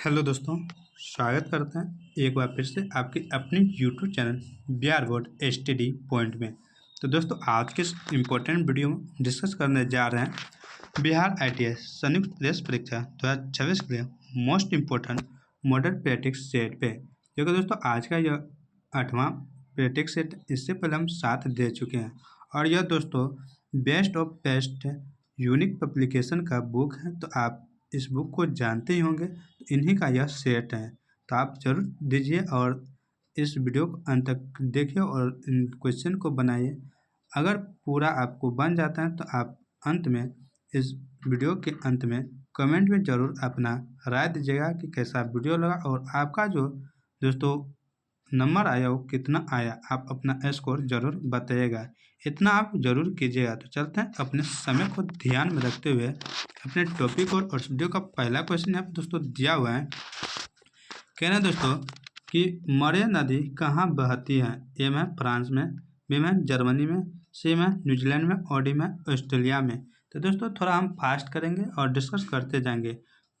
Hello दोस्तों, स्वागत करते हैं एक बार फिर से आपके अपने YouTube channel Bihar board STD point में। तो दोस्तों, आज के इस इम्पोर्टेंट वीडियो में डिस्कस करने जा रहे हैं बिहार आईटीएस संयुक्त प्रवेश परीक्षा 2026 के लिए most important model practice set पे। क्योंकि दोस्तों आज का यह 8वां प्रैक्टिस सेट, इससे पहले हम 7 दे चुके हैं और यह दोस्तों best of best unique publication का बुक है। तो आप इस बुक को जानते ही होंगे, तो इन्हीं का यह सेट है। तो आप जरूर दीजिए और इस वीडियो को अंत तक देखिए और इन क्वेश्चन को बनाइए। अगर पूरा आपको बन जाता है तो आप अंत में इस वीडियो के अंत में कमेंट में ज़रूर अपना राय दीजिएगा कि कैसा वीडियो लगा और आपका जो दोस्तों नंबर आया वो कितना आया, आप अपना स्कोर जरूर बताइएगा। इतना आप जरूर कीजिएगा। तो चलते हैं अपने समय को ध्यान में रखते हुए अपने टॉपिक और इस वीडियो का पहला क्वेश्चन यहाँ पे दोस्तों दिया हुआ है। कह रहे हैं दोस्तों कि मरे नदी कहाँ बहती है। ए में फ्रांस में, बी में जर्मनी में, सी में न्यूजीलैंड में और डी में ऑस्ट्रेलिया में। तो दोस्तों थोड़ा हम फास्ट करेंगे और डिस्कस करते जाएंगे।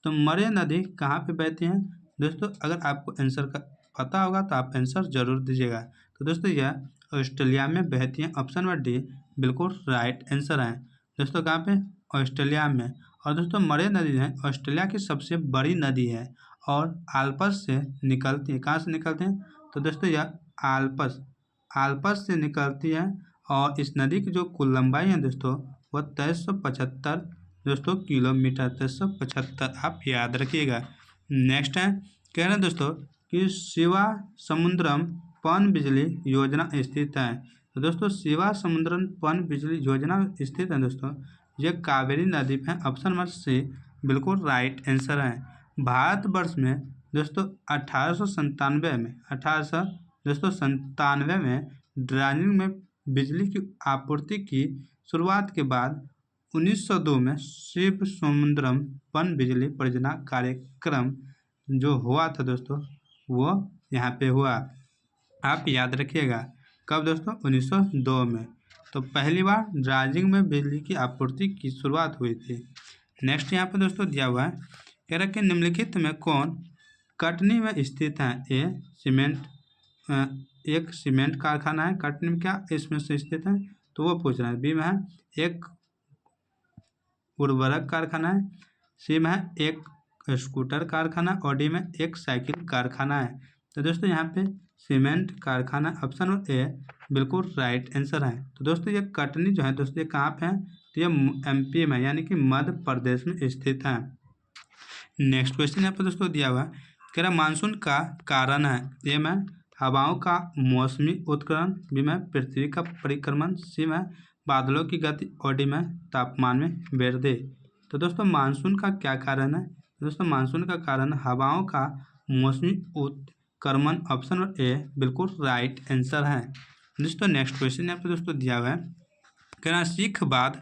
तो मरे नदी कहाँ पे बहती है दोस्तों, अगर आपको आंसर का पता होगा तो आप आंसर जरूर दीजिएगा। तो दोस्तों यह ऑस्ट्रेलिया में बहती है। ऑप्शन नंबर डी बिल्कुल राइट आंसर है दोस्तों। कहाँ पे? ऑस्ट्रेलिया में। और दोस्तों मरे नदी है ऑस्ट्रेलिया की सबसे बड़ी नदी है और आल्प्स से निकलती है। कहाँ से निकलती है? तो दोस्तों यह आल्प्स से निकलती है और इस नदी की जो कुल लंबाई है दोस्तों वह 2375 दोस्तों किलोमीटर, 2375 आप याद रखिएगा। नेक्स्ट है, कह रहे हैं दोस्तों कि शिवा समुद्रम पन बिजली योजना स्थित है। तो दोस्तों शिवा समुद्रम पन बिजली योजना स्थित है दोस्तों, यह कावेरी नदी में। ऑप्शन नंबर सी बिल्कुल राइट आंसर है। भारतवर्ष में दोस्तों 1897 में दार्जिलिंग में बिजली की आपूर्ति की शुरुआत के बाद 1902 में शिव समुद्रम पन बिजली परियोजना कार्यक्रम जो हुआ था दोस्तों वो यहाँ पे हुआ। आप याद रखिएगा कब दोस्तों? 1902 में। तो पहली बार दार्जिलिंग में बिजली की आपूर्ति की शुरुआत हुई थी। नेक्स्ट यहाँ पे दोस्तों दिया हुआ है, कह रहा है कि निम्नलिखित में कौन कटनी में स्थित है। एक सीमेंट कारखाना है कटनी में, क्या इसमें से स्थित है? तो वो पूछ रहा है। बी में है एक उर्वरक कारखाना है, सी में है एक स्कूटर कारखाना और डी में एक साइकिल कारखाना है। तो दोस्तों यहाँ पे सीमेंट कारखाना ऑप्शन ए बिल्कुल राइट आंसर है। तो दोस्तों ये कटनी जो है दोस्तों ये कहाँ पे है? तो ये एमपी में यानी कि मध्य प्रदेश में स्थित है। नेक्स्ट क्वेश्चन यहाँ पे दोस्तों दिया हुआ है, कह रहा मानसून का कारण है। ए में हवाओं का मौसमी उत्करण, बी में पृथ्वी का परिक्रमण, सी में बादलों की गति और डी में तापमान में वृद्धि। तो दोस्तों मानसून का क्या कारण है? दोस्तों मानसून का कारण हवाओं का मौसमी उत्क्रमण। ऑप्शन नंबर ए बिल्कुल राइट आंसर है दोस्तों। नेक्स्ट क्वेश्चन यहाँ पे दोस्तों दिया हुआ है, कह रहा सिखवाद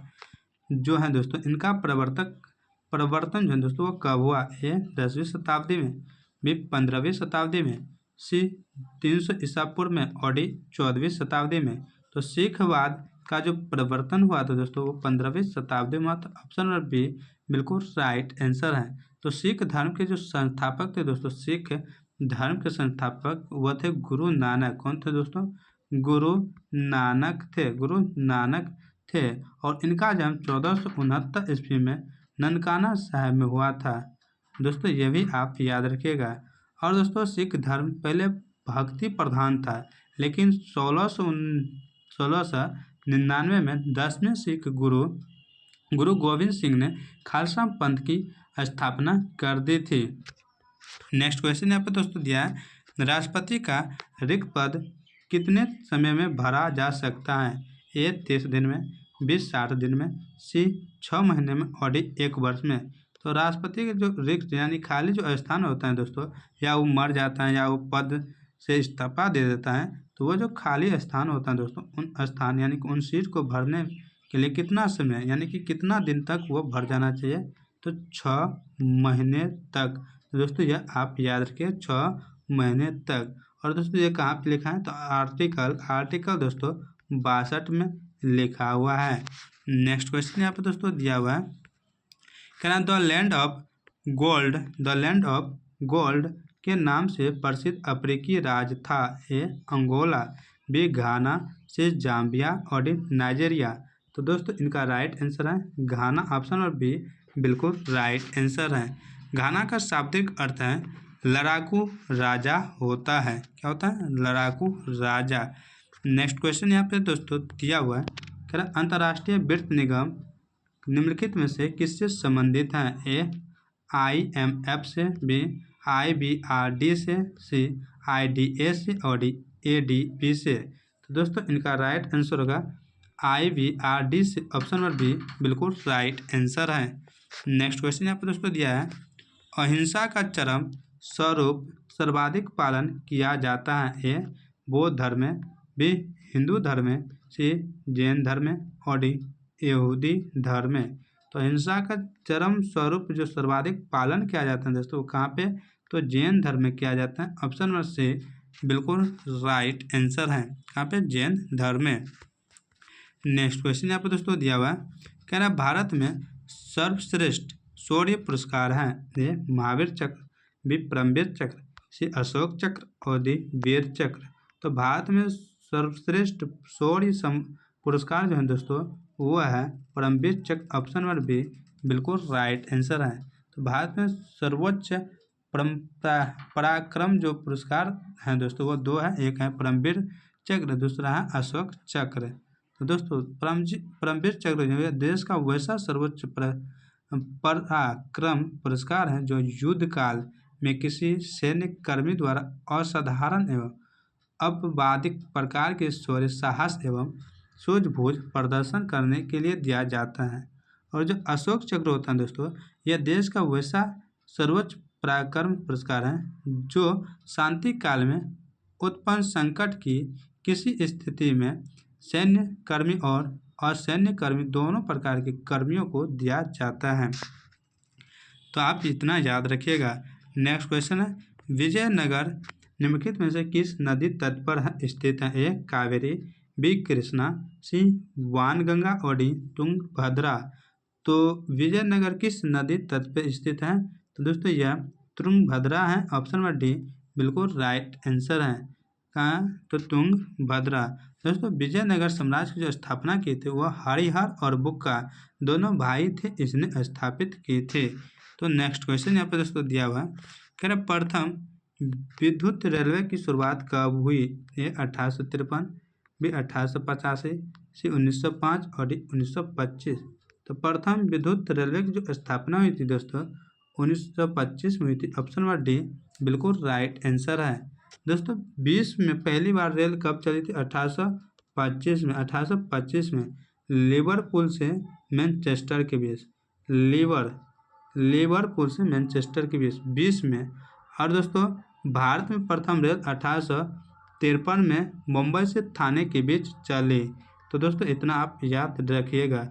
जो है दोस्तों इनका प्रवर्तन जो है दोस्तों वो कब हुआ। ए 10वीं शताब्दी में, बी 15वीं शताब्दी में, सी 300 ईसा पूर्व में और डी 14वीं शताब्दी में। तो सिखवाद का जो प्रवर्तन हुआ था दोस्तों वो 15वीं शताब्दी में। तो ऑप्शन नंबर बी बिल्कुल राइट आंसर है। तो सिख धर्म के जो संस्थापक थे दोस्तों, सिख धर्म के संस्थापक वह थे गुरु नानक। कौन थे दोस्तों? गुरु नानक थे और इनका जन्म 1469 ईस्वी में ननकाना साहिब में हुआ था दोस्तों, ये भी आप याद रखिएगा। और दोस्तों सिख धर्म पहले भक्ति प्रधान था, लेकिन 1699 में 10वें सिख गुरु गोविंद सिंह ने खालसा पंथ की स्थापना कर दी थी। नेक्स्ट क्वेश्चन यहाँ पे दोस्तों दिया है, राष्ट्रपति का रिक्त पद कितने समय में भरा जा सकता है। ए 30 दिन में, बी 60 दिन में, सी 6 महीने में और डी 1 वर्ष में। तो राष्ट्रपति के जो रिक्त यानी खाली जो स्थान होता है दोस्तों, या वो मर जाता है या वो पद से इस्तीफा दे देता है, तो वो जो खाली स्थान होता है दोस्तों उन स्थान यानी कि उन सीट को भरने के लिए कितना समय यानी कि कितना दिन तक वो भर जाना चाहिए। तो 6 महीने तक। तो दोस्तों यह आप याद रखिए 6 महीने तक। और दोस्तों ये कहाँ पे लिखा है? तो आर्टिकल दोस्तों 62 में लिखा हुआ है। नेक्स्ट क्वेश्चन यहाँ पे दोस्तों दिया हुआ है, कहना द लैंड ऑफ गोल्ड के नाम से प्रसिद्ध अफ्रीकी राज्य था? ए अंगोला, बी घाना, सी जाम्बिया और डी नाइजीरिया। तो दोस्तों इनका राइट आंसर है घाना, ऑप्शन और बी बिल्कुल राइट आंसर है। घाना का शाब्दिक अर्थ है लड़ाकू राजा होता है। क्या होता है? लड़ाकू राजा। नेक्स्ट क्वेश्चन यहाँ पे दोस्तों दिया हुआ है, कह रहा अंतर्राष्ट्रीय वित्त निगम निम्नलिखित में से किससे संबंधित है? ए IMF से, बी IBRD से, सी IDA से और डी ADB से। तो दोस्तों इनका राइट आंसर होगा IBRD से, ऑप्शन नंबर बी बिल्कुल राइट आंसर है। नेक्स्ट क्वेश्चन यहाँ पर दोस्तों दिया है, अहिंसा का चरम स्वरूप सर्वाधिक पालन किया जाता है? ए बौद्ध धर्म में, बी हिंदू धर्म में, सी जैन धर्म में और डी यहूदी धर्म में। तो अहिंसा का चरम स्वरूप जो सर्वाधिक पालन किया जाता है दोस्तों वो कहाँ पे? तो जैन धर्म में किया जाता है, ऑप्शन नंबर सी बिल्कुल राइट आंसर है। कहाँ पे? जैन धर्म में। नेक्स्ट क्वेश्चन यहाँ पे दोस्तों दिया हुआ है, कह रहा भारत में सर्वश्रेष्ठ शौर्य पुरस्कार है? ए महावीर चक्र, बी परमवीर चक्र, सी अशोक चक्र और डी वीर चक्र। तो भारत में सर्वश्रेष्ठ शौर्य पुरस्कार जो है दोस्तों वो है परमवीर चक्र, ऑप्शन नंबर बी बिल्कुल राइट आंसर है। तो भारत में सर्वोच्च पराक्रम जो पुरस्कार हैं दोस्तों वो दो है, एक है परमवीर चक्र, दूसरा है अशोक चक्र। तो दोस्तों परमवीर चक्र जो है देश का वैसा सर्वोच्च पराक्रम पुरस्कार है जो युद्ध काल में किसी सैन्य कर्मी द्वारा असाधारण एवं अपवादिक प्रकार के शौर्य, साहस एवं सूझबूझ प्रदर्शन करने के लिए दिया जाता है। और जो अशोक चक्र होता है दोस्तों यह देश का वैसा सर्वोच्च पराक्रम पुरस्कार है जो शांति काल में उत्पन्न संकट की किसी स्थिति में सैन्य कर्मी और असैन्य कर्मी दोनों प्रकार के कर्मियों को दिया जाता है। तो आप इतना याद रखिएगा। नेक्स्ट क्वेश्चन है, विजयनगर निम्नलिखित में से किस नदी तट पर स्थित है? ए कावेरी, बी कृष्णा, सी वानगंगा और डी तुंगभद्रा। तो विजयनगर किस नदी तट पर स्थित है? तो दोस्तों यह तुंगभद्रा है, ऑप्शन नंबर डी बिल्कुल राइट आंसर है। कहाँ? तो तुंगभद्रा। दोस्तों विजयनगर साम्राज्य की जो स्थापना की थी वह हरिहर और बुक्का दोनों भाई थे, इसने स्थापित की थी। तो नेक्स्ट क्वेश्चन यहाँ पे दोस्तों दिया हुआ है, कह रहे प्रथम विद्युत रेलवे की शुरुआत कब हुई? ए 1853, बी 1885, सी 1905 और डी 1925। तो प्रथम विद्युत रेलवे की जो स्थापना हुई थी दोस्तों 1925 में हुई थी, ऑप्शन नंबर डी बिल्कुल राइट आंसर है। दोस्तों 20 में पहली बार रेल कब चली थी? 1825 में। 1825 में लिवरपूल से मैनचेस्टर के बीच, लिवरपूल से मैनचेस्टर के बीच 20 में। और दोस्तों भारत में प्रथम रेल 1853 में मुंबई से थाने के बीच चली। तो दोस्तों इतना आप याद रखिएगा।